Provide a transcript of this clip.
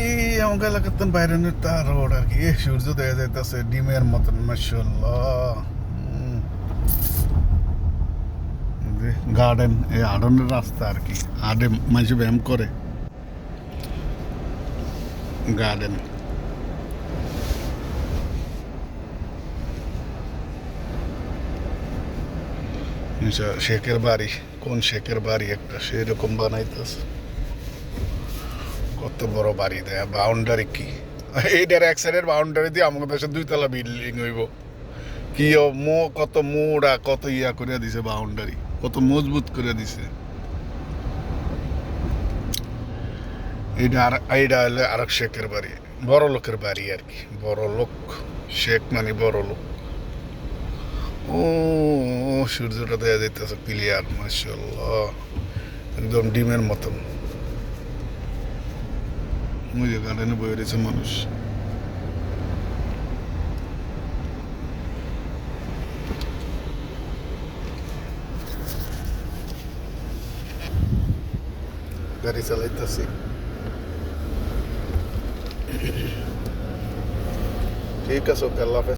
এই আমাকে এলাকাতে বাইরনের তার রোড আর কি সূর্য দেখা যাইতেছে ডিমের মতন মাশাআল্লাহ গার্ডেন এই আডনের রাস্তা আর কি আডে মাঝে ব্যায়াম করে গার্ডেন শেখের বাড়ি কোন শেখের বাড়ি একটা সেরকম বানাইতেছে কত বড় বাড়ি দেয় বাউন্ডারি কি এইটার এক সাইডের বাউন্ডারি দিয়ে আমাদের দেশে 2 তলা বিল্ডিং হইব কি কত মোড়া কত ইয়া করে দিছে বাউন্ডারি কত মজবুত করে দিছে এইটা হলে আরেক শেখের বাড়ি বড় লোকের বাড়ি আর কি বড় লোক শেখ মানে বড় লোক ও সূর্যটা দেয়া যাইতেছে ক্লিয়ার মাশাআল্লাহ একদম ডিমের মতন ওই যে গার্ডেনে বয়ে রয়েছে মানুষ গাড়ি চালাইতেছি ঠিক আছে ওকে আল্লাহ হাফেজ